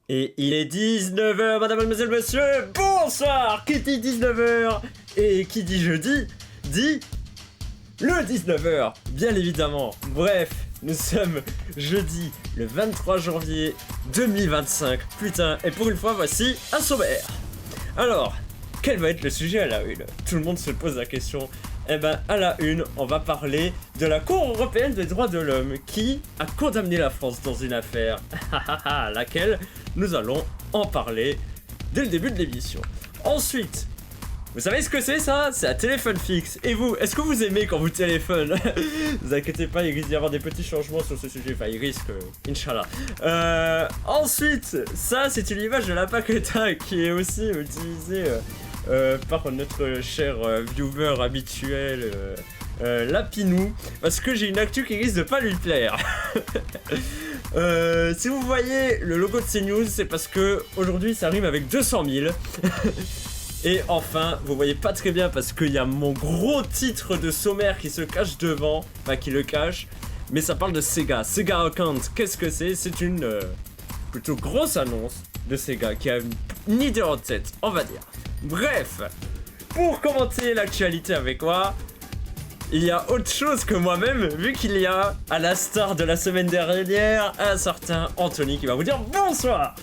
Et il est 19h, madame, mademoiselle, monsieur, bonsoir. Qui dit 19h et qui dit jeudi, dit le 19h, bien évidemment. Bref, nous sommes jeudi, le 23 janvier 2025. Putain, et pour une fois, voici un sommaire. Alors, quel va être le sujet à la une? Tout le monde se pose la question. Eh ben, à la une, on va parler de la Cour européenne des droits de l'homme qui a condamné la France dans une affaire, laquelle nous allons en parler dès le début de l'émission. Ensuite, vous savez ce que c'est ça? C'est un téléphone fixe. Et vous, est-ce que vous aimez quand vous téléphone? Vous inquiétez pas, il risque d'y avoir des petits changements sur ce sujet. Enfin, il risque, Inch'Allah. Ensuite, ça, c'est une image de la Paqueta qui est aussi utilisée par notre cher viewer habituel, Lapinou, parce que j'ai une actu qui risque de pas lui plaire. Si vous voyez le logo de CNews, c'est parce que aujourd'hui ça rime avec 200 000. Et enfin, vous voyez pas très bien parce qu'il y a mon gros titre de sommaire qui se cache devant, enfin qui le cache, mais ça parle de Sega. Sega Account, qu'est-ce que c'est? C'est une plutôt grosse annonce de Sega qui a une idée en tête, on va dire. Bref, pour commenter l'actualité avec moi, il y a autre chose que moi-même, vu qu'il y a, à la star de la semaine dernière, un certain Anthony qui va vous dire bonsoir.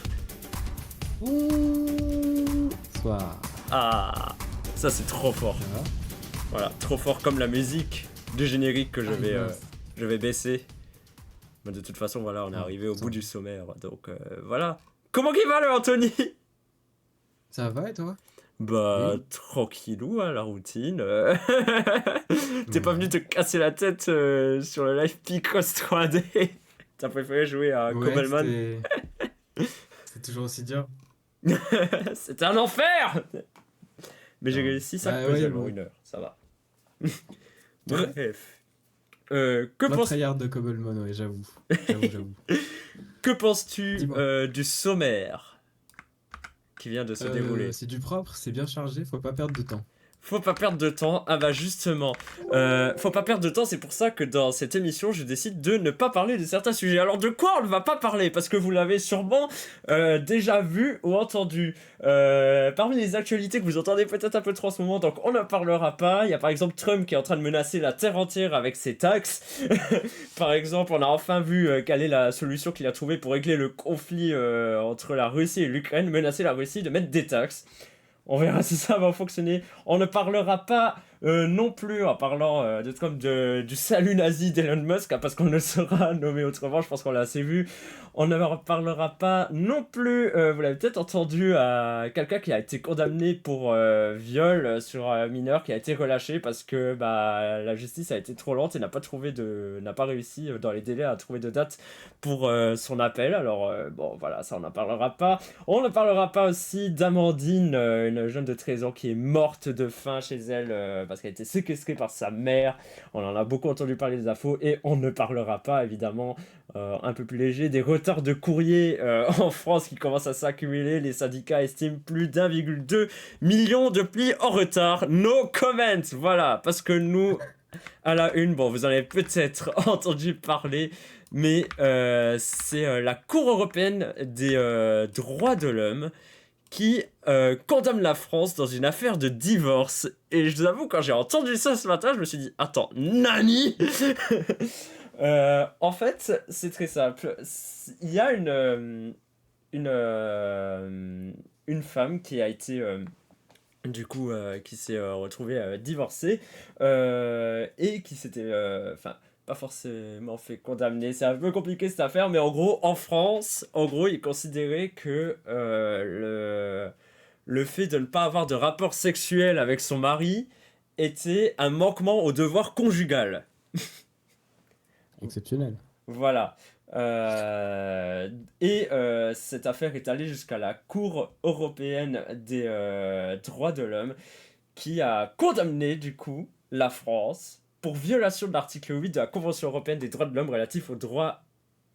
Bonsoir. Ah, ça c'est trop fort. Voilà, trop fort comme la musique du générique que je vais baisser. Mais de toute façon, voilà, on est arrivé au bout du sommaire, donc voilà. Comment qu'il va le Anthony? Ça va et toi? Bah, Oui. tranquillou, hein, la routine. T'es pas venu te casser la tête sur le live Picross 3D. T'as préféré jouer à Cobbleman. C'est toujours aussi dur. C'était un enfer. Mais j'ai Non. réussi ça Ouais, seulement bon. 1 heure, ça va. Bref. Que Moi, penses... tryhard de Cobblemon, ouais, j'avoue. Que penses-tu Dis-moi. du sommaire qui vient de se dérouler? C'est du propre, c'est bien chargé, faut pas perdre de temps. Faut pas perdre de temps. Ah bah justement, faut pas perdre de temps, c'est pour ça que dans cette émission, je décide de ne pas parler de certains sujets. Alors de quoi on ne va pas parler? Parce que vous l'avez sûrement déjà vu ou entendu. Parmi les actualités que vous entendez peut-être un peu trop en ce moment, donc on ne parlera pas. Il y a par exemple Trump qui est en train de menacer la terre entière avec ses taxes. Par exemple, on a enfin vu quelle est la solution qu'il a trouvée pour régler le conflit entre la Russie et l'Ukraine, menacer la Russie de mettre des taxes. On verra si ça va fonctionner. On ne parlera pas non plus, en parlant de Trump, du salut nazi d'Elon Musk, parce qu'on ne le saura nommer autrement, je pense qu'on l'a assez vu. On ne parlera pas non plus, vous l'avez peut-être entendu, à quelqu'un qui a été condamné pour viol sur un mineur, qui a été relâché parce que bah, la justice a été trop lente et n'a pas réussi dans les délais à trouver de date pour son appel. Alors bon voilà, ça on n'en parlera pas. On ne parlera pas aussi d'Amandine, une jeune de 13 ans qui est morte de faim chez elle parce qu'elle a été séquestrée par sa mère. On en a beaucoup entendu parler des infos et on ne parlera pas évidemment, un peu plus léger, des retards de courrier en France qui commencent à s'accumuler. Les syndicats estiment plus d'1,2 million de plis en retard. No comment, voilà, parce que nous, à la une, bon, vous en avez peut-être entendu parler, mais c'est la Cour européenne des droits de l'homme qui condamne la France dans une affaire de divorce. Et je vous avoue, quand j'ai entendu ça ce matin, je me suis dit, attends, nani? En fait, c'est très simple. Il y a une femme qui a été... qui s'est retrouvée divorcée et qui s'était... Enfin, pas forcément fait condamner. C'est un peu compliqué cette affaire, mais en gros, en France, il considérait que le fait de ne pas avoir de rapport sexuel avec son mari était un manquement au devoir conjugal. Exceptionnel. Voilà. Cette affaire est allée jusqu'à la Cour européenne des droits de l'homme qui a condamné du coup la France pour violation de l'article 8 de la Convention européenne des droits de l'homme relatif au droit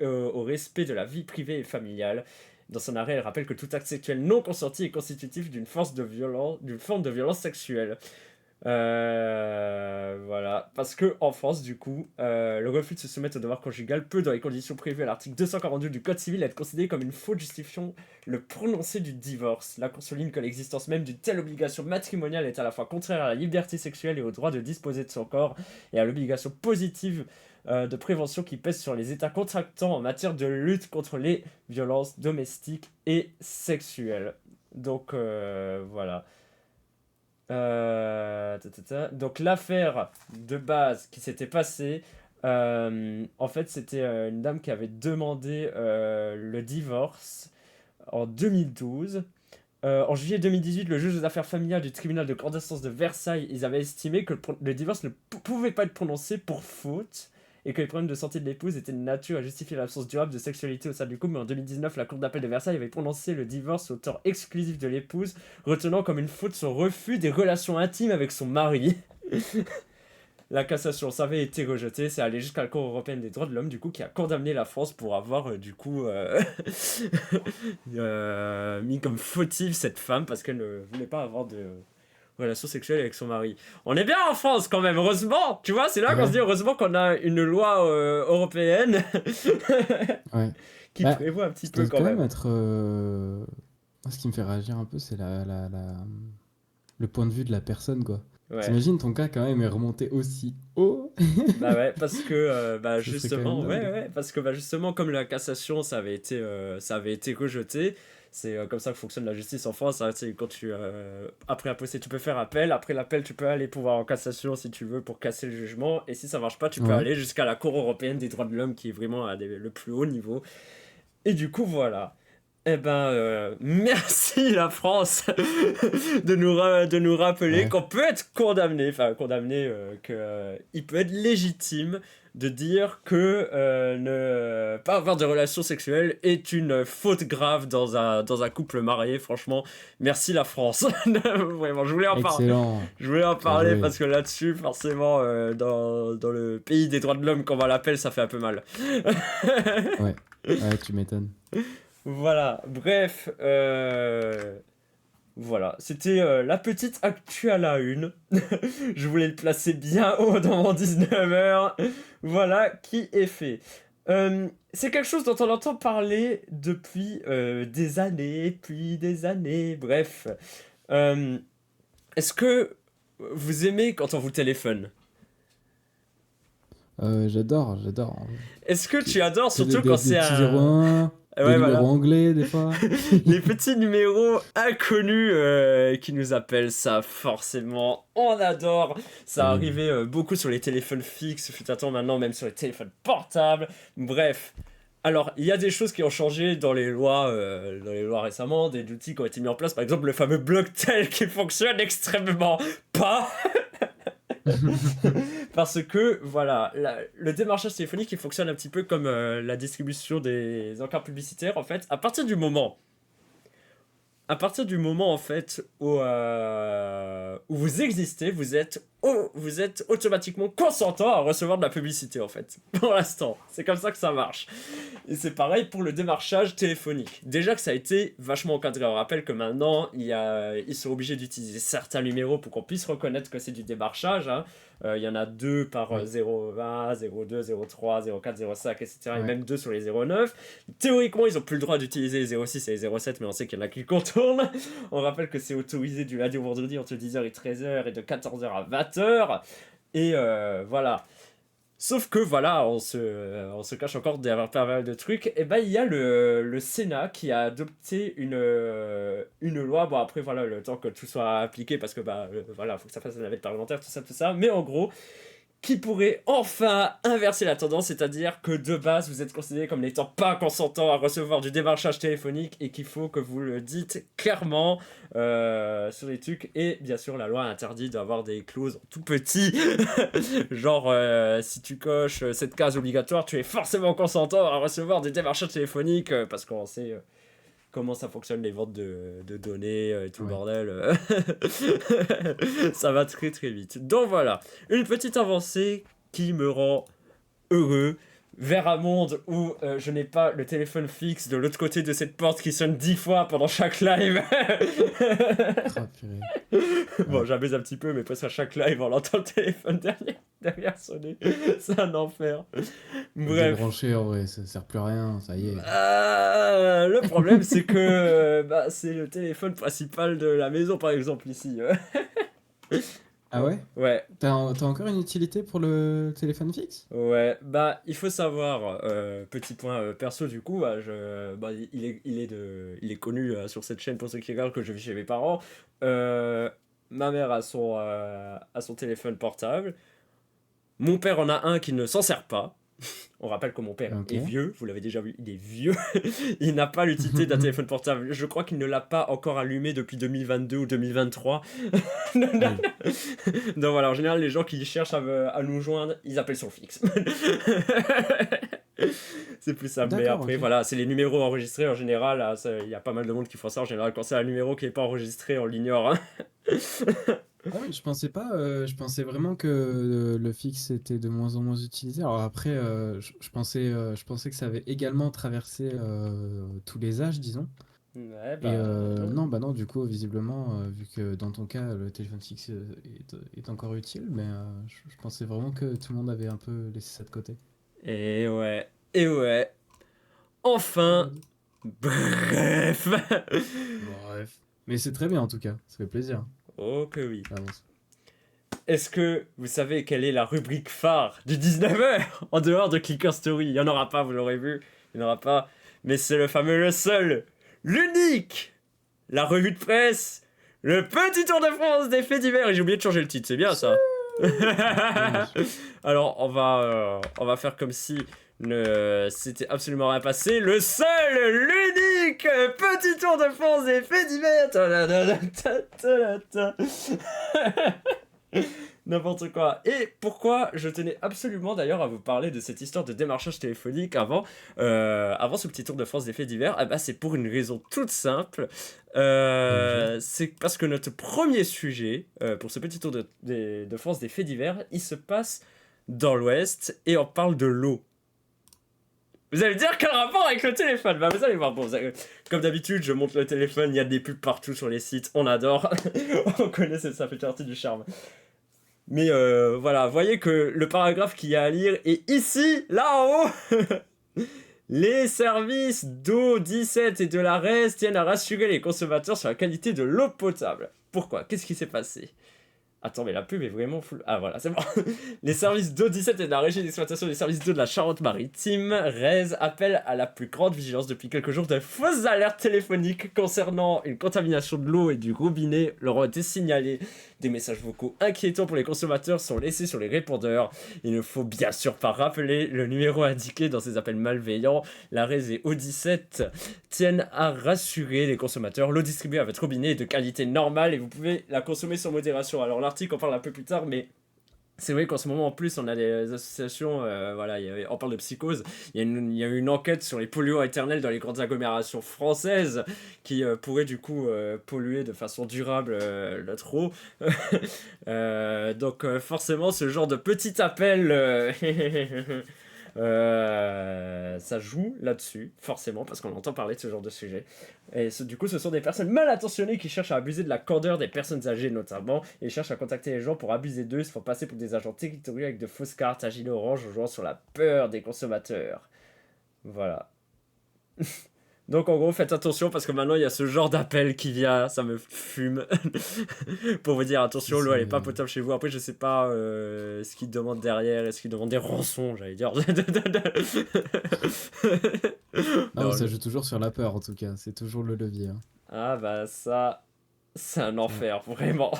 au respect de la vie privée et familiale. Dans son arrêt, elle rappelle que tout acte sexuel non consenti est constitutif d'une forme de violence sexuelle. Voilà. Parce que en France, du coup, le refus de se soumettre au devoir conjugal peut, dans les conditions prévues à l'article 242 du Code civil, être considéré comme une faute justifiant le prononcé du divorce. La Cour souligne que l'existence même d'une telle obligation matrimoniale est à la fois contraire à la liberté sexuelle et au droit de disposer de son corps, et à l'obligation positive de prévention qui pèse sur les États contractants en matière de lutte contre les violences domestiques et sexuelles. Donc voilà. Donc l'affaire de base qui s'était passée, en fait c'était une dame qui avait demandé le divorce en 2012. En juillet 2018, le juge des affaires familiales du tribunal de grande instance de Versailles, ils avaient estimé que le divorce ne pouvait pas être prononcé pour faute et que les problèmes de santé de l'épouse étaient de nature à justifier l'absence durable de sexualité au sein du couple. Mais en 2019, la Cour d'appel de Versailles avait prononcé le divorce au tort exclusif de l'épouse, retenant comme une faute son refus des relations intimes avec son mari. La cassation, ça avait été rejeté, c'est allé jusqu'à la Cour européenne des droits de l'homme, du coup, qui a condamné la France pour avoir, mis comme fautive cette femme parce qu'elle ne voulait pas avoir de relation sexuelle avec son mari. On est bien en France quand même, heureusement. Tu vois, c'est là qu'on se Ouais, dit heureusement qu'on a une loi européenne ouais. qui Bah, prévoit un petit ça peu doit quand quand même même. être. Moi, ce qui me fait réagir un peu, c'est le point de vue de la personne, quoi. Ouais. T'imagines ton cas quand même est remonté aussi haut. Bah ouais, parce que Ce serait quand même justement, dingue. parce que justement comme la cassation ça avait été rejeté, c'est comme ça que fonctionne la justice en France, hein, tu sais, quand tu après un procès tu peux faire appel, après l'appel tu peux aller pouvoir en cassation si tu veux pour casser le jugement et si ça marche pas tu peux Ouais. aller jusqu'à la Cour européenne des droits de l'homme qui est vraiment le plus haut niveau. Et du coup voilà. Eh ben, merci la France de nous rappeler Ouais. qu'on peut être condamné, qu'il peut être légitime de dire que ne pas avoir de relations sexuelles est une faute grave dans un couple marié. Franchement, merci la France. Vraiment, Excellent. je voulais en Bien parler joué. parce que là-dessus, forcément, dans le pays des droits de l'homme, comme on l'appelle, ça fait un peu mal. Ouais. Ouais, tu m'étonnes. Voilà, bref, voilà, c'était la petite actu à la une. Je voulais le placer bien haut dans mon 19h. Voilà qui est fait. C'est quelque chose dont on entend parler depuis des années, puis des années, bref. Euh, Est-ce que vous aimez quand on vous téléphone? J'adore, j'adore. Est-ce que Tu tu adores sais, surtout quand des c'est petits 01, des Ouais, numéros voilà. anglais, des fois. Les petits numéros inconnus qui nous appellent, ça forcément, on adore. Ça Terrible. arrivait beaucoup sur les téléphones fixes, fut un temps maintenant même sur les téléphones portables. Bref. Alors, il y a des choses qui ont changé dans les lois récemment, des outils qui ont été mis en place, par exemple le fameux Blocktel qui fonctionne extrêmement pas. Parce que, voilà, le démarchage téléphonique, il fonctionne un petit peu comme la distribution des encarts publicitaires, en fait. À partir du moment en fait où vous existez, vous êtes automatiquement consentant à recevoir de la publicité en fait. Pour l'instant, c'est comme ça que ça marche. Et c'est pareil pour le démarchage téléphonique. Déjà que ça a été vachement encadré. On rappelle que maintenant, ils sont obligés d'utiliser certains numéros pour qu'on puisse reconnaître que c'est du démarchage. Hein. Il y en a deux par Oui. 020, 02, 03, 04, 05, etc. Et Ouais. même deux sur les 09. Théoriquement, ils n'ont plus le droit d'utiliser les 06 et les 07, mais on sait qu'il y en a qui le contournent. On rappelle que c'est autorisé du lundi au vendredi entre 10h et 13h et de 14h à 20h. Et voilà. Sauf que voilà, on se cache encore derrière pas mal de trucs. Et ben il y a le Sénat qui a adopté une loi. Bon après voilà, le temps que tout soit appliqué parce que voilà, faut que ça fasse la navette parlementaire, tout ça, tout ça. Mais en gros, qui pourrait enfin inverser la tendance, c'est-à-dire que de base vous êtes considéré comme n'étant pas consentant à recevoir du démarchage téléphonique et qu'il faut que vous le dites clairement sur les trucs. Et bien sûr, la loi interdit d'avoir des clauses tout petit, genre si tu coches cette case obligatoire, tu es forcément consentant à recevoir des démarchages téléphoniques parce qu'on sait comment ça fonctionne les ventes de données et tout le Ouais. bordel. Ça va très très vite. Donc voilà, une petite avancée qui me rend heureux. vers un monde où je n'ai pas le téléphone fixe de l'autre côté de cette porte qui sonne 10 fois pendant chaque live. Ah, purée. Bon, Ouais. j'abuse un petit peu, mais presque à chaque live, on entend le téléphone derrière sonner. C'est un enfer. Bref. Débranché, en vrai, ça sert plus à rien, ça y est. Le problème, c'est que bah, c'est le téléphone principal de la maison, par exemple, ici. Ah ouais? Ouais, T'as encore une utilité pour le téléphone fixe? ouais. Bah, il faut savoir, petit point perso, du coup, bah, bah, il est connu sur cette chaîne pour ceux qui regardent que je vis chez mes parents. Ma mère a son téléphone portable. Mon père en a un qui ne s'en sert pas. On rappelle que mon père Ok. est vieux, vous l'avez déjà vu, il est vieux. Il n'a pas l'utilité d'un téléphone portable. Je crois qu'il ne l'a pas encore allumé depuis 2022 ou 2023. Donc voilà, en général, les gens qui cherchent à nous joindre, ils appellent sur le fixe. C'est plus simple. Mais D'accord, après, ok. voilà, c'est les numéros enregistrés en général. Il y a pas mal de monde qui font ça en général. Quand c'est un numéro qui n'est pas enregistré, on l'ignore, hein. Ah oui, je pensais pas, je pensais vraiment que le fixe était de moins en moins utilisé. Alors après, je pensais que ça avait également traversé tous les âges, disons. Ouais, Et bah non. non, bah non, du coup, visiblement, vu que dans ton cas, le téléphone fixe est encore utile, mais je pensais vraiment que tout le monde avait un peu laissé ça de côté. Et ouais, et ouais. Enfin, Lol. bref. Bref. Mais c'est très bien en tout cas, ça fait plaisir. Oh que oui. Avance. Est-ce que vous savez quelle est la rubrique phare du 19h en dehors de Clicker Story? Il n'y en aura pas, vous l'aurez vu. Il n'y en aura pas. Mais c'est le fameux, le seul, l'unique, la revue de presse, le petit tour de France des faits divers. Et j'ai oublié de changer le titre, c'est bien ça. Dommage. Alors on va faire comme si c'était absolument rien passé. Le seul, l'unique petit tour de France des faits divers. N'importe quoi. Et pourquoi je tenais absolument d'ailleurs à vous parler de cette histoire de démarchage téléphonique avant ce petit tour de France des faits divers, eh ben, c'est pour une raison toute simple. Vas-y. C'est parce que notre premier sujet pour ce petit tour de France des faits divers, il se passe dans l'Ouest et on parle de l'eau. Vous allez me dire quel rapport avec le téléphone? Bah vous allez voir, bon, comme d'habitude, je monte le téléphone, il y a des pubs partout sur les sites, on adore. On connaît, ça fait partie du charme. Mais voilà, voyez que le paragraphe qu'il y a à lire est ici, là en haut. Les services d'eau 17 et de la RES tiennent à rassurer les consommateurs sur la qualité de l'eau potable. Pourquoi? Qu'est-ce qui s'est passé? Attends, mais la pub est vraiment full. Ah voilà, c'est bon. Les services d'eau 17 et de la régie d'exploitation des services d'eau de la Charente-Maritime, RES, appellent à la plus grande vigilance depuis quelques jours de fausses alertes téléphoniques concernant une contamination de l'eau et du robinet leur ont été signalées. Des messages vocaux inquiétants pour les consommateurs sont laissés sur les répondeurs. Il ne faut bien sûr pas rappeler le numéro indiqué dans ces appels malveillants. La RES et O17 tiennent à rassurer les consommateurs. L'eau distribuée à votre robinet est de qualité normale et vous pouvez la consommer sans modération. Alors l'article en parle un peu plus tard, mais c'est vrai qu'en ce moment en plus on a des associations, voilà, on parle de psychose. Il y a eu une enquête sur les polluants éternels dans les grandes agglomérations françaises qui pourraient du coup polluer de façon durable notre eau. Donc forcément ce genre de petit appel ça joue là-dessus, forcément, parce qu'on entend parler de ce genre de sujet. Et du coup, ce sont des personnes mal intentionnées qui cherchent à abuser de la candeur des personnes âgées, notamment, et cherchent à contacter les gens pour abuser d'eux. Ils se font passer pour des agents territoriaux avec de fausses cartes à gilet orange en jouant sur la peur des consommateurs. Voilà. Donc en gros, faites attention parce que maintenant il y a ce genre d'appel qui vient, ça me fume. Pour vous dire attention, l'eau elle est pas C'est- potable chez vous. Après, je sais pas ce qu'ils demandent derrière, est-ce qu'ils demandent des rançons, j'allais dire. Non, mais Non, ça joue toujours sur la peur en tout cas, c'est toujours le levier, hein. ah bah ça, c'est un Ouais. enfer, vraiment.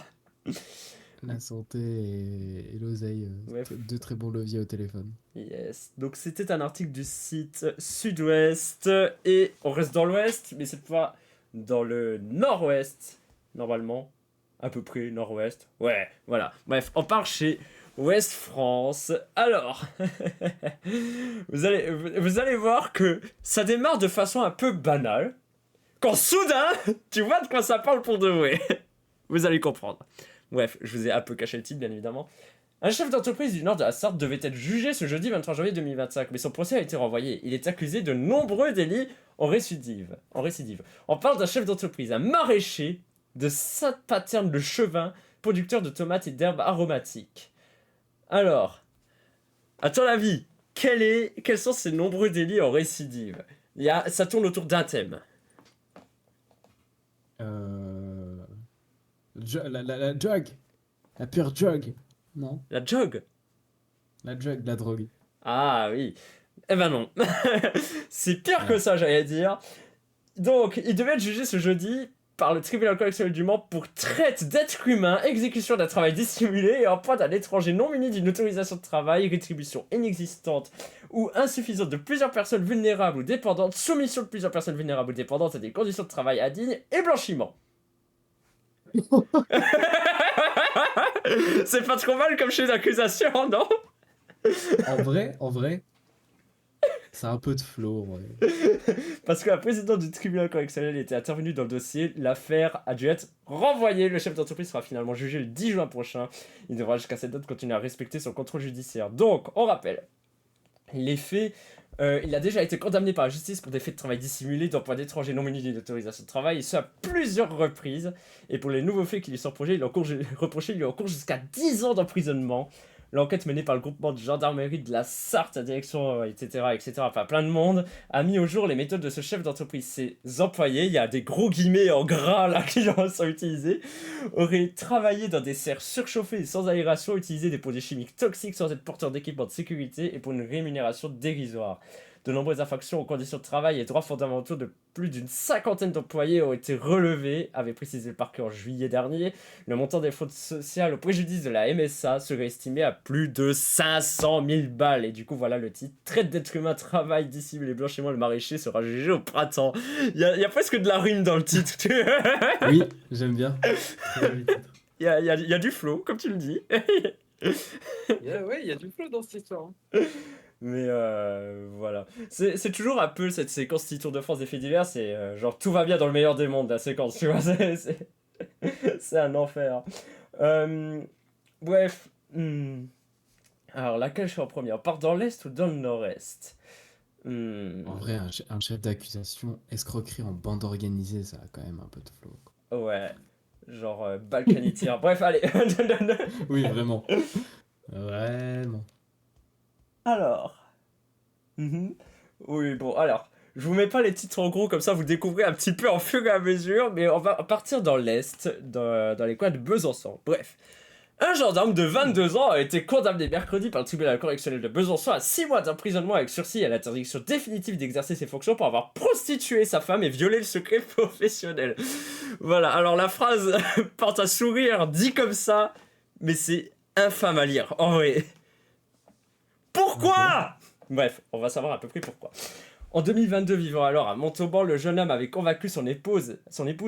La santé et l'oseille, Ouais, deux très bons leviers au téléphone. yes. Donc c'était un article du site Sud-Ouest et on reste dans l'Ouest, mais cette fois dans le Nord-Ouest, normalement, à peu près Nord-Ouest. Ouais, voilà. Bref, on part chez Ouest France. Alors, vous allez voir que ça démarre de façon un peu banale, quand soudain, tu vois de quoi ça parle pour de vrai. Vous allez comprendre. Bref, je vous ai un peu caché le titre, bien évidemment. Un chef d'entreprise du nord de la Sarthe devait être jugé ce jeudi 23 janvier 2025, mais son procès a été renvoyé. Il est accusé de nombreux délits en récidive. On parle d'un chef d'entreprise, un maraîcher de Sainte-Paterne-le-Chevin, producteur de tomates et d'herbes aromatiques. Alors, à ton avis, quels sont ces nombreux délits en récidive? Ça tourne autour d'un thème. La drug. La pure drug. Non. La jog? La drug, la drogue. Ah oui. Eh ben non. C'est pire que ça, j'allais dire. Donc, il devait être jugé ce jeudi par le tribunal correctionnel du Mans pour traite d'êtres humains, exécution d'un travail dissimulé et emploi d'un étranger non muni d'une autorisation de travail, rétribution inexistante ou insuffisante de plusieurs personnes vulnérables ou dépendantes, soumission de plusieurs personnes vulnérables ou dépendantes à des conditions de travail indignes et blanchiment. C'est pas trop mal comme chef d'accusation, non? En vrai, c'est un peu de flow, ouais. Parce que la présidente du tribunal correctionnel était intervenue dans le dossier, l'affaire a dû être renvoyée. Le chef d'entreprise sera finalement jugé le 10 juin prochain. Il devra jusqu'à cette date continuer à respecter son contrôle judiciaire. Donc, on rappelle, les faits, il a déjà été condamné par la justice pour des faits de travail dissimulés, d'emploi d'étrangers non munis d'autorisation de travail, et ce à plusieurs reprises. Et pour les nouveaux faits qui lui sont reprochés, il lui encourt jusqu'à 10 ans d'emprisonnement. L'enquête menée par le groupement de gendarmerie de la Sarthe, la direction, etc., enfin plein de monde, a mis au jour les méthodes de ce chef d'entreprise. Ses employés, il y a des gros guillemets en gras là qui sont utilisés, auraient travaillé dans des serres surchauffées et sans aération, utilisé des produits chimiques toxiques sans être porteurs d'équipements de sécurité et pour une rémunération dérisoire. De nombreuses infractions aux conditions de travail et droits fondamentaux de plus d'une 50aine d'employés ont été relevés, avait précisé le parquet en juillet dernier. Le montant des fraudes sociales au préjudice de la MSA serait estimé à plus de 500 000 balles. Et du coup, voilà le titre. Traite d'êtres humains, travail, dissimulé, blanchiment, le maraîcher sera jugé au printemps. Il y a presque de la rime dans le titre. Oui, j'aime bien. Il y a du flow, comme tu le dis. Ouais, il y a du flow dans cette histoire. Mais voilà. C'est toujours un peu cette séquence Tour de France des faits divers, c'est genre tout va bien dans le meilleur des mondes, la séquence, tu vois, c'est un enfer. Bref. Alors, laquelle je suis en premier? On part dans l'Est ou dans le Nord-Est? En vrai, un chef d'accusation, escroquerie en bande organisée, ça a quand même un peu de flow, quoi. Ouais. Genre balkanitaire. Bref, allez. Oui, vraiment. Vraiment. Alors. Oui, bon, alors. Je vous mets pas les titres en gros, comme ça vous découvrez un petit peu en fur et à mesure, mais on va partir dans l'Est, dans les coins de Besançon. Bref. Un gendarme de 22 ans a été condamné mercredi par le tribunal correctionnel de Besançon à 6 mois d'emprisonnement avec sursis et à l'interdiction définitive d'exercer ses fonctions pour avoir prostitué sa femme et violé le secret professionnel. Voilà, alors la phrase porte à sourire, dit comme ça, mais c'est infâme à lire, en vrai. Pourquoi ? Bref, on va savoir à peu près pourquoi. En 2022, vivant alors à Montauban, le jeune homme avait convaincu son épouse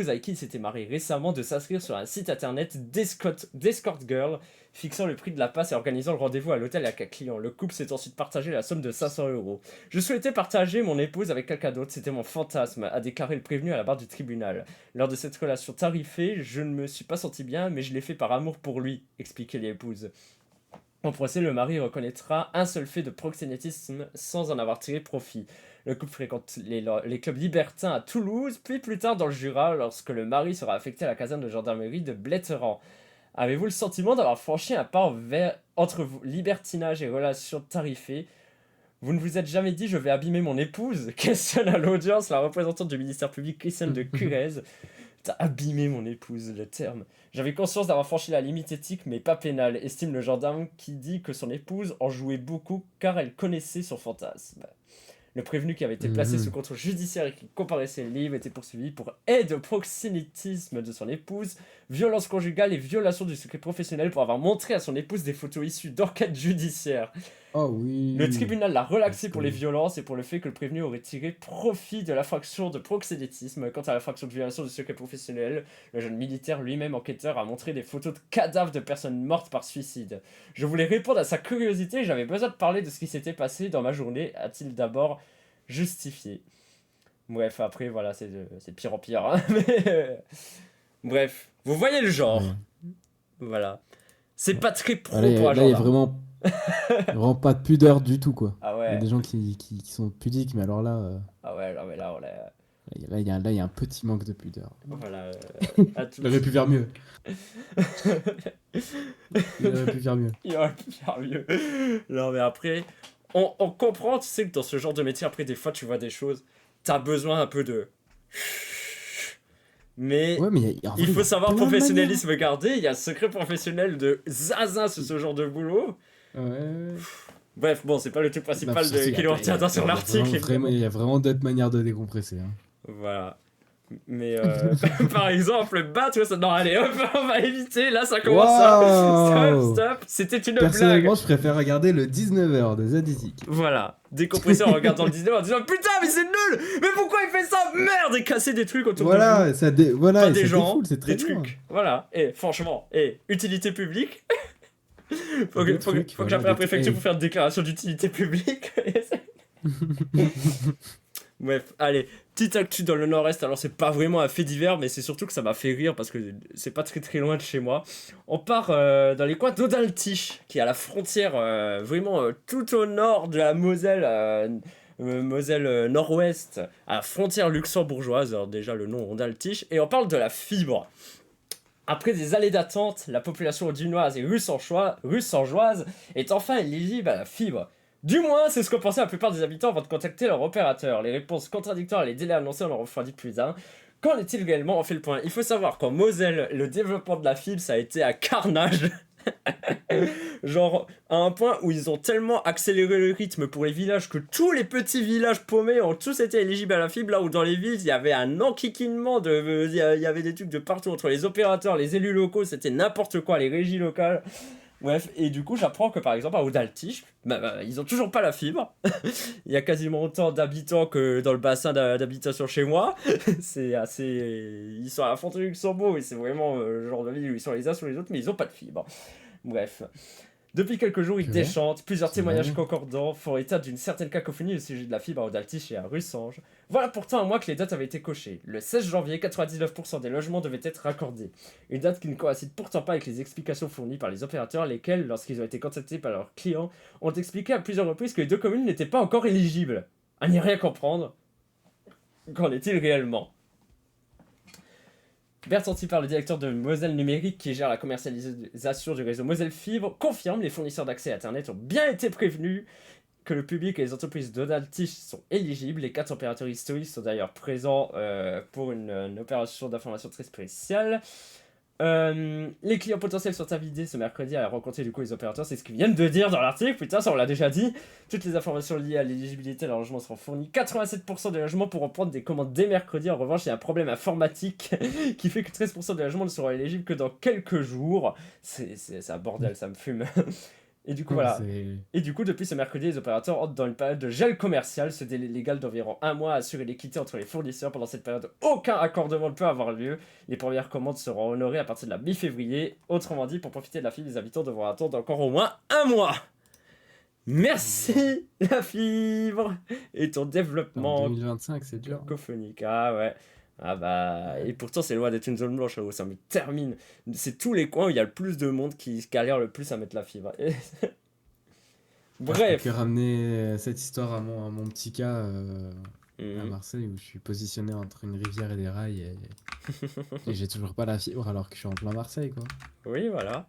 avec qui il s'était marié récemment de s'inscrire sur un site internet d'escort girl, fixant le prix de la passe et organisant le rendez-vous à l'hôtel avec un client. Le couple s'est ensuite partagé la somme de 500 €. Je souhaitais partager mon épouse avec quelqu'un d'autre, c'était mon fantasme, a déclaré le prévenu à la barre du tribunal. Lors de cette relation tarifée, je ne me suis pas senti bien, mais je l'ai fait par amour pour lui, expliquait l'épouse. En procès, le mari reconnaîtra un seul fait de proxénétisme sans en avoir tiré profit. Le couple fréquente les clubs libertins à Toulouse, puis plus tard dans le Jura, lorsque le mari sera affecté à la caserne de gendarmerie de Bletteran. Avez-vous le sentiment d'avoir franchi un pas entre libertinage et relations tarifées ? Vous ne vous êtes jamais dit « je vais abîmer mon épouse » questionne à l'audience la représentante du ministère public Christiane de Curez. T'as abîmé mon épouse, le terme. J'avais conscience d'avoir franchi la limite éthique, mais pas pénale, estime le gendarme qui dit que son épouse en jouait beaucoup car elle connaissait son fantasme. Le prévenu qui avait été placé sous contrôle judiciaire et qui comparaissait libre était poursuivi pour aide au proxénétisme de son épouse, violence conjugale et violation du secret professionnel pour avoir montré à son épouse des photos issues d'enquêtes judiciaires. Oh oui. Le tribunal l'a relaxé pour les violences et pour le fait que le prévenu aurait tiré profit de l'infraction de proxénétisme. Quant à l'infraction de violation du secret professionnel, le jeune militaire lui-même enquêteur a montré des photos de cadavres de personnes mortes par suicide. Je voulais répondre à sa curiosité et j'avais besoin de parler de ce qui s'était passé dans ma journée, a-t-il d'abord justifié. Bref, après, voilà, c'est pire en pire. Hein, mais, bref, vous voyez le genre. Voilà. C'est pas très pro Là, pour un il y a gendarme. vraiment pas de pudeur du tout, quoi. Ah Il y a ouais, des gens qui sont pudiques, mais alors là, ah ouais, non mais là on est... là, il y a un petit manque de pudeur. Voilà, à tout Il aurait pu faire mieux. Il aurait pu faire mieux. Il aurait pu faire mieux. Non, mais après, on comprend, tu sais, que dans ce genre de métier, après, des fois, tu vois des choses, t'as besoin un peu de. Mais Ouais, mais en vrai, il il y faut a savoir plein de manières. professionnalisme garder. Il y a le secret professionnel de Zaza sur ce genre de boulot. Ouais. Bref, bon, c'est pas le truc Non, principal surtout, qui nous retient dans sur l'article, évidemment. il y a vraiment d'autres manières de décompresser. Hein. Voilà. Mais par exemple, bah, tu vois, ça. Non, allez, hop, on va éviter. Là, ça commence à. Waouh. Stop. C'était une blague. Personnellement, je préfère regarder le 19h de Zadizik. Voilà, décompresser en regardant le 19 en disant putain mais c'est nul, mais pourquoi il fait ça, merde, et casser des trucs autour de Voilà, vous, voilà, pas et des ça gens, défoule, c'est très des bien. trucs, voilà, et franchement, et utilité publique, faut Des que, faut que, trucs, faut que voilà, j'appelle la des- préfecture et- pour faire une déclaration d'utilité publique. Bref, allez, petite actu dans le nord-est, alors c'est pas vraiment un fait divers, mais c'est surtout que ça m'a fait rire parce que c'est pas très très loin de chez moi. On part dans les coins d'Odaltich, qui est à la frontière vraiment tout au nord de la Moselle, Moselle nord-ouest, à la frontière luxembourgeoise, alors déjà le nom Odaltich, et on parle de la fibre. Après des années d'attente, la population audinoise et russangeoise est enfin éligible à la fibre. Du moins, c'est ce que pensaient la plupart des habitants avant de contacter leur opérateur. Les réponses contradictoires et les délais annoncés en ont refroidi plus d'un. Qu'en est-il réellement? On fait le point. Il faut savoir qu'en Moselle, le développement de la fibre, ça a été un carnage. Genre, à un point où ils ont tellement accéléré le rythme pour les villages que tous les petits villages paumés ont tous été éligibles à la fibre, là où dans les villes, il y avait un enquiquinement il y avait des trucs de partout entre les opérateurs, les élus locaux, c'était n'importe quoi, les régies locales. Bref, et du coup, j'apprends que par exemple à Odaltich, ils ont toujours pas la fibre. Il y a quasiment autant d'habitants que dans le bassin d'habitation chez moi. C'est assez. Ils sont à la frontière du Luxembourg et c'est vraiment le genre de ville où ils sont les uns sur les autres, mais ils ont pas de fibre. Bref. Depuis quelques jours, ils Ok. déchantent. Plusieurs C'est témoignages dingue. concordants font état d'une certaine cacophonie au sujet de la fibre à Odaltich et à Russange. Voilà pourtant un mois que les dates avaient été cochées. Le 16 janvier, 99% des logements devaient être raccordés. Une date qui ne coïncide pourtant pas avec les explications fournies par les opérateurs, lesquels, lorsqu'ils ont été contactés par leurs clients, ont expliqué à plusieurs reprises que les deux communes n'étaient pas encore éligibles. À n'y rien comprendre. Qu'en est-il réellement? Bertrand Tipard, le directeur de Moselle Numérique qui gère la commercialisation du réseau Moselle Fibre, confirme les fournisseurs d'accès à Internet ont bien été prévenus que le public et les entreprises d'Odaltich sont éligibles. Les 4 opérateurs historiques sont d'ailleurs présents pour une opération d'information très spéciale. Les clients potentiels sont invités ce mercredi à rencontrer du coup les opérateurs, c'est ce qu'ils viennent de dire dans l'article, putain ça on l'a déjà dit. Toutes les informations liées à l'éligibilité d'un logement seront fournies. 87% des logements pourront prendre des commandes dès mercredi. En revanche, il y a un problème informatique qui fait que 13% des logements ne seront éligibles que dans quelques jours. C'est un bordel, ça me fume. Et du coup voilà. Et du coup, depuis ce mercredi, les opérateurs entrent dans une période de gel commercial. Ce délai légal d'environ un mois assure l'équité entre les fournisseurs. Pendant cette période, aucun accordement ne peut avoir lieu. Les premières commandes seront honorées à partir de la mi-février. Autrement dit, pour profiter de la fibre, les habitants devront attendre encore au moins un mois. Merci la fibre et ton En développement 2025, c'est dur. cacophonique. Ah ouais. Ah bah, et pourtant c'est loin d'être une zone blanche, ça me termine. C'est tous les coins où il y a le plus de monde qui galère le plus à mettre la fibre. Et... Je peux Bref. que ramener cette histoire à mon petit cas à Mhm. Marseille où je suis positionné entre une rivière et des rails et j'ai toujours pas la fibre alors que je suis en plein Marseille, quoi. Oui, voilà.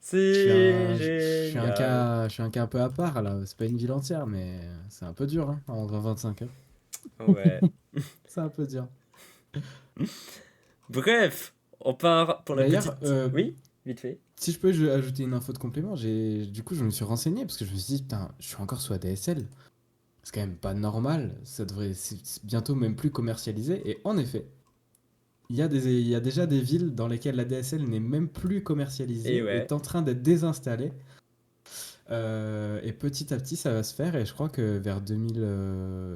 Je suis C'est je génial. suis un cas un peu à part là, c'est pas une ville entière, mais c'est un peu dur hein, en 2025. Hein. Ouais. C'est un peu dur. Bref, on part pour la D'ailleurs, petite... Oui, vite fait. si je peux ajouter une info de complément, du coup je me suis renseigné parce que je me suis dit, putain, je suis encore sous ADSL. C'est quand même pas normal, c'est bientôt même plus commercialisé. Et en effet, il y a déjà des villes dans lesquelles l'ADSL n'est même plus Et commercialisée, ouais. est en train d'être désinstallée. Et petit à petit, ça va se faire. Et je crois que vers 2000,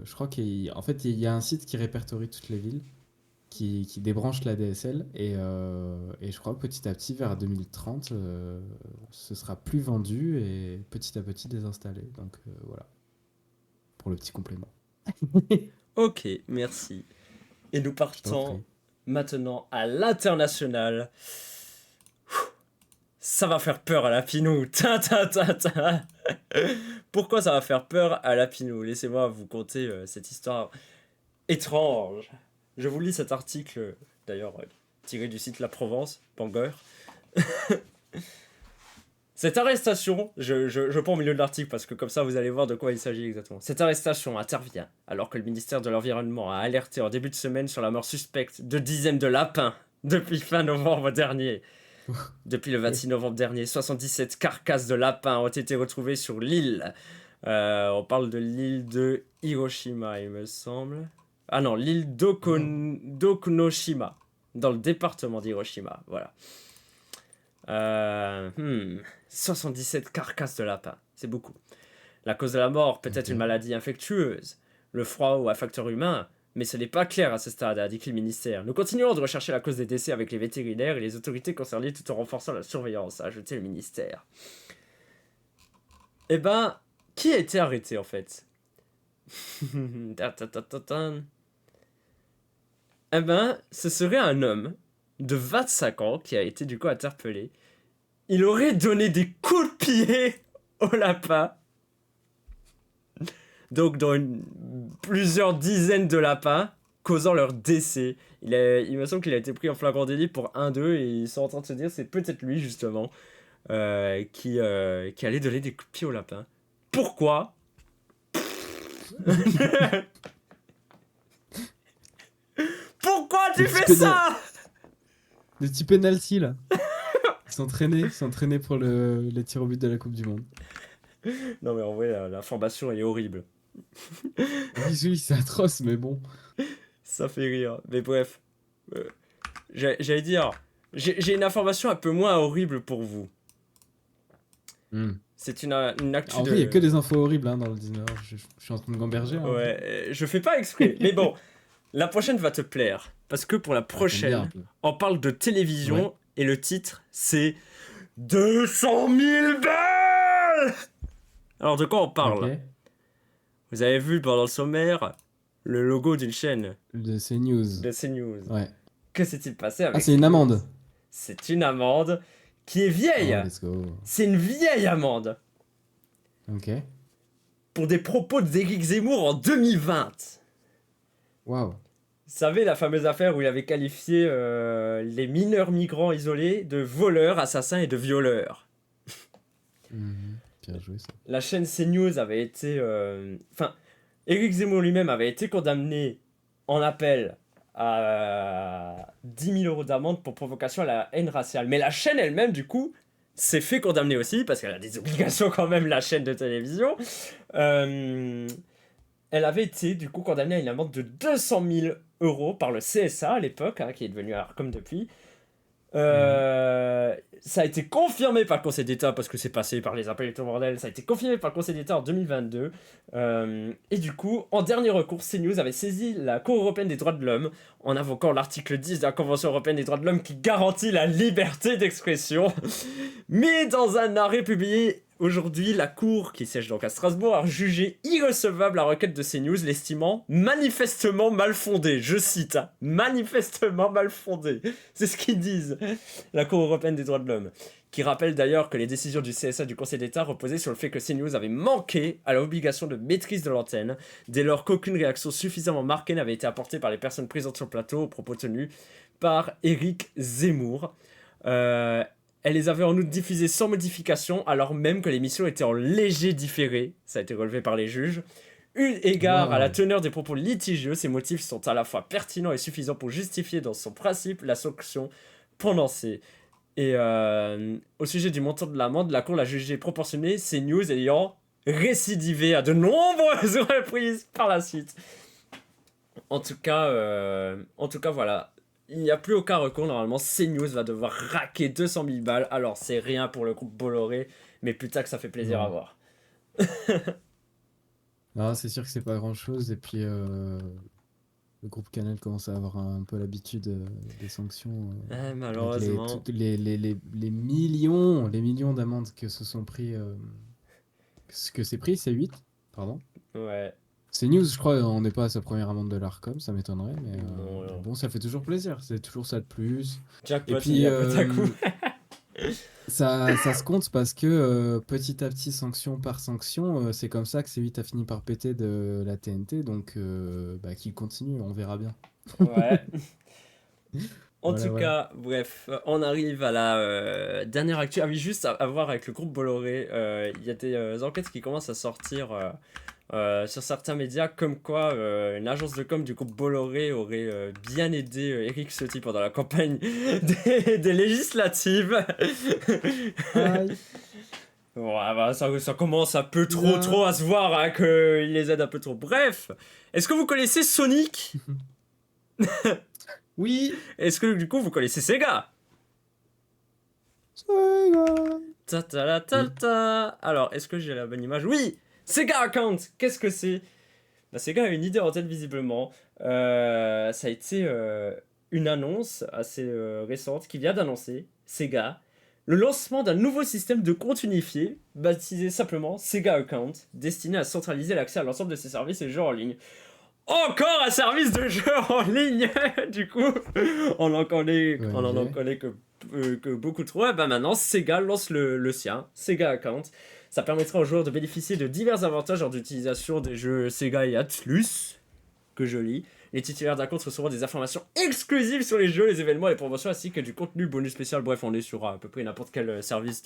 je crois qu'en fait, il y a un site qui répertorie toutes les villes, qui débranche la DSL. Et je crois que petit à petit, vers 2030, ce sera plus vendu et petit à petit désinstallé. Donc voilà, pour le petit complément. Ok, merci. Et nous Je t'en partons prie. maintenant à l'international. ça va faire peur à la Pinou. Ta, ta, ta, ta. Pourquoi ça va faire peur à la Pinou? Laissez-moi vous conter cette histoire étrange. Je vous lis cet article, d'ailleurs, tiré du site La Provence, Bangor. Cette arrestation, je prends au milieu de l'article parce que comme ça vous allez voir de quoi il s'agit exactement. Cette arrestation intervient alors que le ministère de l'Environnement a alerté en début de semaine sur la mort suspecte de dizaines de lapins depuis fin novembre dernier. Depuis le 26 novembre dernier, 77 carcasses de lapins ont été retrouvées sur l'île. On parle de l'île de Hiroshima, il me semble. Ah non, l'île d'Okunoshima, dans le département d'Hiroshima, voilà. 77 carcasses de lapins, c'est beaucoup. La cause de la mort peut être une maladie infectieuse, le froid ou un facteur humain, mais ce n'est pas clair à ce stade, a indiqué le ministère. Nous continuons de rechercher la cause des décès avec les vétérinaires et les autorités concernées tout en renforçant la surveillance, a ajouté le ministère. Eh ben, qui a été arrêté en fait? Eh ben, ce serait un homme de 25 ans qui a été du coup interpellé. Il aurait donné des coups de pied au lapin. Donc dans plusieurs dizaines de lapins, causant leur décès. Il me semble qu'il a été pris en flagrant délit pour un d'eux et ils sont en train de se dire c'est peut-être lui justement qui allait donner des coups de pied au lapin. Pourquoi? Pourquoi tu fais ça? Des petits penalty là. Ils s'entraînaient pour les tirs au but de la Coupe du Monde. Non mais en vrai l'information est horrible. Oui, c'est atroce, mais bon. Ça fait rire. Mais bref. J'allais dire, j'ai une information un peu moins horrible pour vous. C'est une actu en vrai, il n'y a que des infos horribles hein, dans le 19h. Je suis en train de gamberger. Hein. Ouais, je fais pas exprès. Mais bon, la prochaine va te plaire. Parce que pour la prochaine, on parle de télévision et le titre, c'est 200 000 balles. Alors, de quoi on parle? Vous avez vu pendant le sommaire le logo d'une chaîne de CNews. De CNews. Ouais. Que s'est-il passé avec c'est une amende. C'est une amende qui est vieille. Oh, let's go. C'est une vieille amende. Ok. Pour des propos d'Éric Zemmour en 2020. Waouh. Vous savez, la fameuse affaire où il avait qualifié les mineurs migrants isolés de voleurs, assassins et de violeurs. Bien joué ça. La chaîne CNews avait été... Éric Zemmour lui-même avait été condamné en appel à 10 000 € d'amende pour provocation à la haine raciale. Mais la chaîne elle-même, du coup, s'est fait condamner aussi, parce qu'elle a des obligations quand même, la chaîne de télévision. Elle avait été, du coup, condamnée à une amende de 200 000 € par le CSA à l'époque, hein, qui est devenu Arcom depuis. Ça a été confirmé par le Conseil d'État parce que c'est passé par les appels et tout le bordel. Ça a été confirmé par le Conseil d'État en 2022. Et du coup, en dernier recours, CNews avait saisi la Cour européenne des droits de l'homme en invoquant l'article 10 de la Convention européenne des droits de l'homme qui garantit la liberté d'expression. Mais dans un arrêt publié aujourd'hui, la Cour, qui siège donc à Strasbourg, a jugé irrecevable la requête de CNews, l'estimant manifestement mal fondée. Je cite, hein, manifestement mal fondée. C'est ce qu'ils disent, la Cour européenne des droits de l'homme. Qui rappelle d'ailleurs que les décisions du CSA du Conseil d'État reposaient sur le fait que CNews avait manqué à l'obligation de maîtrise de l'antenne, dès lors qu'aucune réaction suffisamment marquée n'avait été apportée par les personnes présentes sur le plateau aux propos tenus par Éric Zemmour. Elle les avait en outre diffusées sans modification, alors même que l'émission était en léger différé, ça a été relevé par les juges. Eu égard à la teneur des propos litigieux, ces motifs sont à la fois pertinents et suffisants pour justifier dans son principe la sanction prononcée. Et au sujet du montant de l'amende, la Cour l'a jugé proportionné, CNews ayant récidivé à de nombreuses reprises par la suite. En tout cas, voilà. Il n'y a plus aucun recours, normalement CNews va devoir raquer 200 000 balles, alors c'est rien pour le groupe Bolloré, mais putain que ça fait plaisir à voir. Non, c'est sûr que c'est pas grand chose, et puis le groupe Canal commence à avoir un peu l'habitude des sanctions. Malheureusement. Les millions d'amendes que se sont pris. Ce que c'est pris, c'est 8, pardon. Ouais. CNews, je crois, on n'est pas à sa première amende de l'Arcom, ça m'étonnerait, mais non. bon, ça fait toujours plaisir, c'est toujours ça de plus. Jackpot, et puis, Ça se compte parce que petit à petit, sanction par sanction, c'est comme ça que C8 a fini par péter de la TNT, donc bah, qu'il continue, on verra bien. Ouais. En Voilà, tout voilà. cas, bref, on arrive à la dernière actu. Ah oui, juste à voir avec le groupe Bolloré, il y a des enquêtes qui commencent à sortir sur certains médias, comme quoi une agence de com du groupe Bolloré aurait bien aidé Eric Ciotti pendant la campagne des législatives. Aïe, Ouais, bah, ça commence un peu là. trop à se voir hein, qu'il les aide un peu trop. Bref, est-ce que vous connaissez Sonic? Oui, Est-ce que du coup vous connaissez Sega? Sega. Ta ta la ta Oui. ta. Alors, est-ce que j'ai la bonne image? Oui! Sega Account! Qu'est-ce que c'est? Bah, Sega a une idée en tête visiblement. Ça a été une annonce assez récente qui vient d'annoncer, Sega, le lancement d'un nouveau système de compte unifié, baptisé simplement Sega Account, destiné à centraliser l'accès à l'ensemble de ses services et jeux en ligne. Encore un service de jeu en ligne. Du coup, on en Ok. connaît que beaucoup trop. Et ben maintenant, Sega lance le sien, Sega Account. Ça permettra aux joueurs de bénéficier de divers avantages lors d'utilisation des jeux Sega et Atlus, que je lis. Les titulaires d'un compte recevront des informations exclusives sur les jeux, les événements et les promotions, ainsi que du contenu bonus spécial. Bref, on est sur à peu près n'importe quel service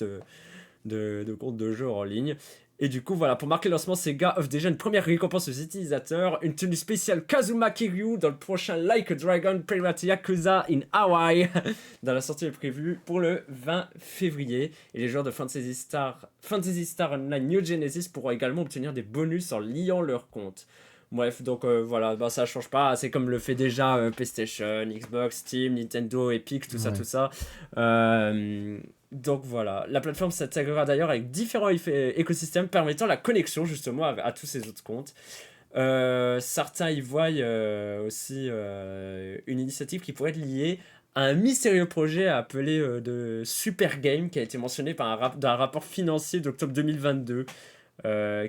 de compte de jeu en ligne. Et du coup, voilà, pour marquer le lancement, Sega offre déjà une première récompense aux utilisateurs, une tenue spéciale Kazuma Kiryu dans le prochain Like a Dragon Pirate Yakuza in Hawaii, dans la sortie est prévue pour le 20 février. Et les joueurs de Fantasy Star Online New Genesis pourront également obtenir des bonus en liant leur compte. Bref, donc voilà, bah, ça change pas, c'est comme le fait déjà PlayStation, Xbox, Steam, Nintendo, Epic, tout ça, Ouais. tout ça. Donc voilà, la plateforme s'intégrera d'ailleurs avec différents écosystèmes permettant la connexion justement à tous ces autres comptes. Certains y voient aussi une initiative qui pourrait être liée à un mystérieux projet appelé de Super Game qui a été mentionné dans un rapport financier d'octobre 2022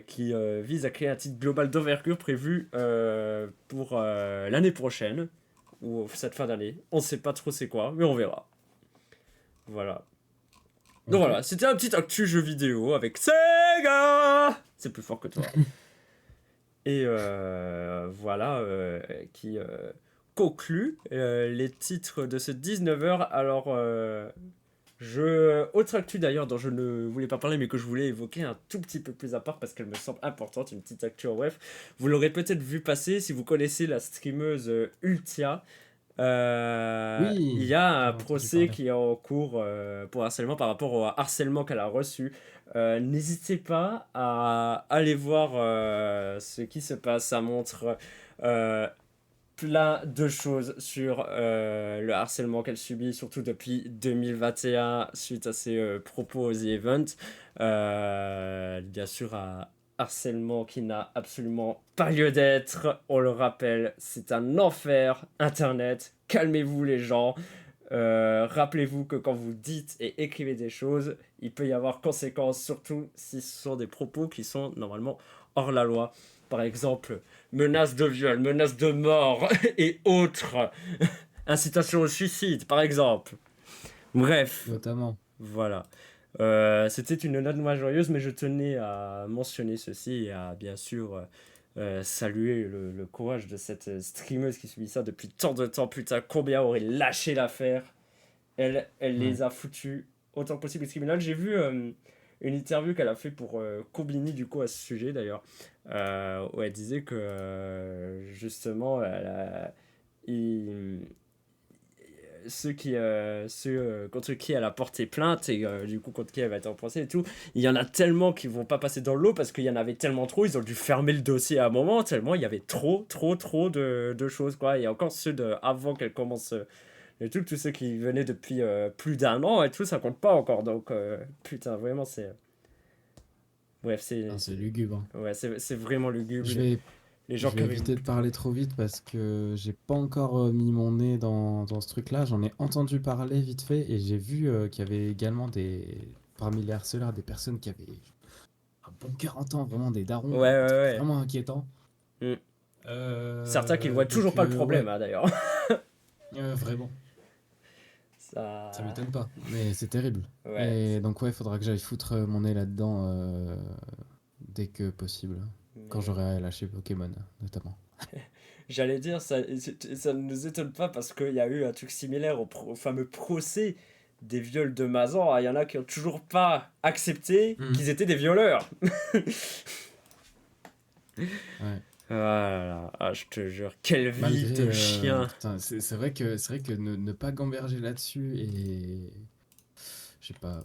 qui vise à créer un titre global d'envergure prévu pour l'année prochaine ou cette fin d'année. On sait pas trop c'est quoi, mais on verra. Voilà. Donc Ok. voilà, c'était un petit actu jeu vidéo avec Sega. C'est plus fort que toi. Et voilà qui conclut les titres de ce 19h. Alors, autre actu d'ailleurs dont je ne voulais pas parler mais que je voulais évoquer un tout petit peu plus à part parce qu'elle me semble importante, une petite actu en bref. Vous l'aurez peut-être vu passer si vous connaissez la streameuse Ultia. Il y Oui, a un j'en ai entendu procès parler. qui est en cours pour harcèlement par rapport au harcèlement qu'elle a reçu. N'hésitez pas à aller voir ce qui se passe. Ça montre euh, plein de choses sur le harcèlement qu'elle subit, surtout depuis 2021 suite à ses propos aux The Event. Bien sûr, un harcèlement qui n'a absolument pas lieu d'être. On le rappelle, c'est un enfer Internet. Calmez-vous les gens. Rappelez-vous que quand vous dites et écrivez des choses, il peut y avoir conséquences, surtout si ce sont des propos qui sont normalement hors la loi. Par exemple, menaces de viol, menaces de mort et autres. Incitation au suicide, par exemple. Bref, Notamment. voilà. C'était une note moins joyeuse, mais je tenais à mentionner ceci et à bien sûr saluer le courage de cette streameuse qui subit ça depuis tant de temps. Putain, combien aurait lâché l'affaire? Elle Ouais. les a foutus autant que possible les tribunaux. J'ai vu une interview qu'elle a fait pour Combini du coup à ce sujet d'ailleurs, où elle disait que justement il- ceux contre qui elle a porté plainte et du coup contre qui elle va être en procès et tout, il y en a tellement qui vont pas passer dans l'eau parce qu'il y en avait tellement trop, ils ont dû fermer le dossier à un moment tellement il y avait trop de choses quoi. Et encore ceux de avant qu'elle commence les trucs, tous ceux qui venaient depuis plus d'un an et tout, ça compte pas encore. Donc, putain, vraiment, c'est. Bref, Ah, c'est lugubre, hein. Ouais, c'est vraiment lugubre. Je vais, Les gens je vais qui avaient. éviter de parler trop vite parce que j'ai pas encore mis mon nez dans ce truc-là. J'en ai entendu parler vite fait et j'ai vu qu'il y avait également parmi les harceleurs des personnes qui avaient un bon 40 ans, vraiment des Ouais, darons, un truc ouais, vraiment inquiétant. ouais. Certains qui ne voient toujours Donc, pas le problème, ouais, hein, d'ailleurs. vraiment. Ça m'étonne pas, mais c'est terrible. Ouais. Et donc ouais, faudra que j'aille foutre mon nez là-dedans dès que possible, quand Mais j'aurai lâché Pokémon, notamment. j'allais dire, ça ne nous étonne pas parce qu'il y a eu un truc similaire au fameux procès des viols de Mazan. Ah, il y en a qui ont toujours pas accepté Mhm. qu'ils étaient des violeurs. Ouais. Ah là là, ah, je te jure, quelle vie Malgré, de chien. putain, c'est vrai que ne pas gamberger là-dessus et je sais pas,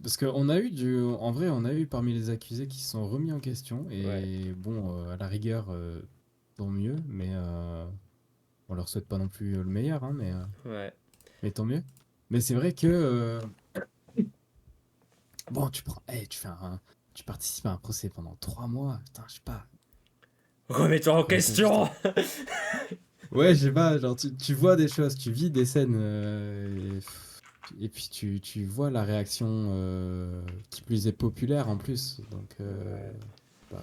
parce qu'on a eu en vrai, on a eu parmi les accusés qui se sont remis en question Ouais, et bon, à la rigueur, tant mieux, mais on leur souhaite pas non plus le meilleur, hein, ouais. mais tant mieux. Mais c'est vrai que bon, tu participes à un procès pendant 3 mois, putain, je sais pas, Remets-toi en putain. question. Ouais, je sais pas, genre tu vois des choses, tu vis des scènes, et puis tu vois la réaction qui plus est populaire en plus. Donc, Ouais. bah,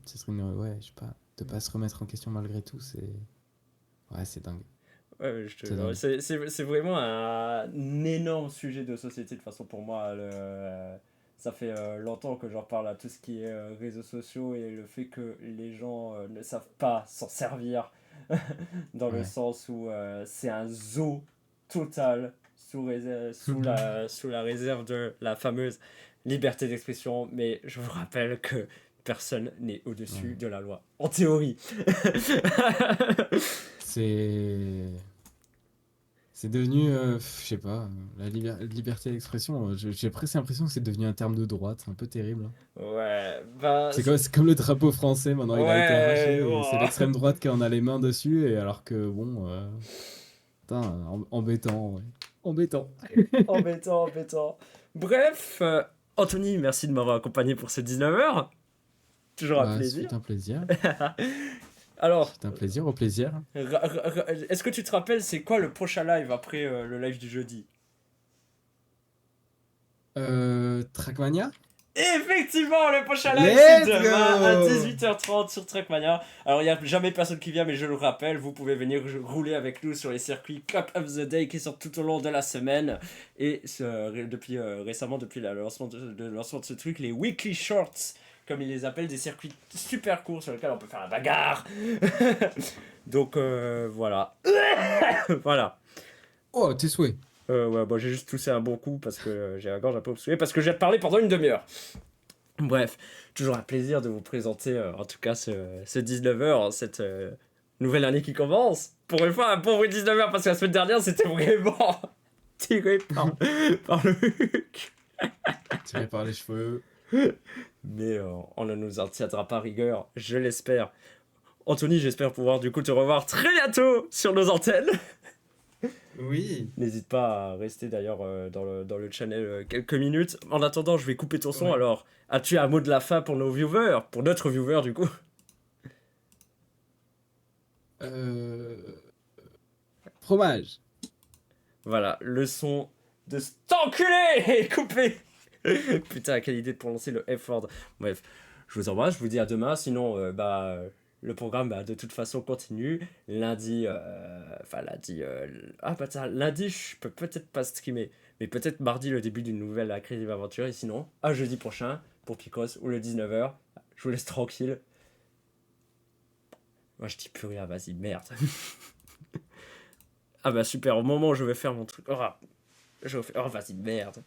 ce serait ouais, je sais pas, de pas se remettre en question malgré tout, ouais, c'est dingue. Ouais, je te C'est jure, dingue. c'est vraiment un énorme sujet de société de toute façon pour moi. Ça fait longtemps que j'en parle à tout ce qui est réseaux sociaux et le fait que les gens ne savent pas s'en servir dans le Ouais. sens où c'est un zoo total sous la réserve de la fameuse liberté d'expression. Mais je vous rappelle que personne n'est au-dessus Ouais. de la loi. En théorie. C'est. C'est devenu, je sais pas, la liberté d'expression, j'ai presque l'impression que c'est devenu un terme de droite, c'est un peu terrible, hein. Ouais, bah, C'est comme le drapeau français, maintenant il a été ouais, arraché et c'est oh. l'extrême droite qui en a les mains dessus, et alors que bon, putain, embêtant, ouais. Embêtant. Embêtant, embêtant. Bref, Anthony, merci de m'avoir accompagné pour ces 19 heures. Toujours un Bah, ce plaisir. fut un plaisir. Alors, Ce fut un plaisir, au plaisir. est-ce que tu te rappelles, c'est quoi le prochain live après le live du jeudi? Trackmania? Effectivement, le prochain live c'est Let's demain à go! 18h30 sur Trackmania. Alors il n'y a jamais personne qui vient, mais je le rappelle, vous pouvez venir rouler avec nous sur les circuits Cup of the Day qui sortent tout au long de la semaine. Et depuis récemment, depuis le lancement de ce truc, les Weekly Shorts, comme ils les appellent, des circuits super courts sur lesquels on peut faire la bagarre. Donc voilà. Voilà. Oh, tes souhaits. Ouais, bon, j'ai juste toussé un bon coup parce que j'ai la gorge un peu obstruée, parce que j'ai parlé pendant une demi-heure. Bref, toujours un plaisir de vous présenter en tout cas ce 19h, cette nouvelle année qui commence. Pour une fois, un pauvre 19h, parce que la semaine dernière c'était vraiment tiré par le huc. Tiré par les cheveux. Mais on ne nous en tiendra pas rigueur, je l'espère. Anthony, j'espère pouvoir du coup te revoir très bientôt sur nos antennes. Oui. N'hésite pas à rester d'ailleurs dans le channel quelques minutes. En attendant, je vais couper ton son. Ouais. Alors, as-tu un mot de la fin pour nos viewers? Pour notre viewer, du coup. Euh... Fromage. Voilà, le son de cet enculé est coupé. Putain, quelle idée de prononcer le F-word. Bref, je vous embrasse, je vous dis à demain. Sinon, le programme, de toute façon, continue. Lundi, lundi, je peux peut-être pas streamer. Mais peut-être mardi, le début d'une nouvelle Creative Aventure. Et sinon, à jeudi prochain, pour Picross, ou le 19h. Je vous laisse tranquille. Moi, je dis plus rien, vas-y, merde. Ah bah super, au moment où je vais faire mon truc. Oh, vas-y, merde.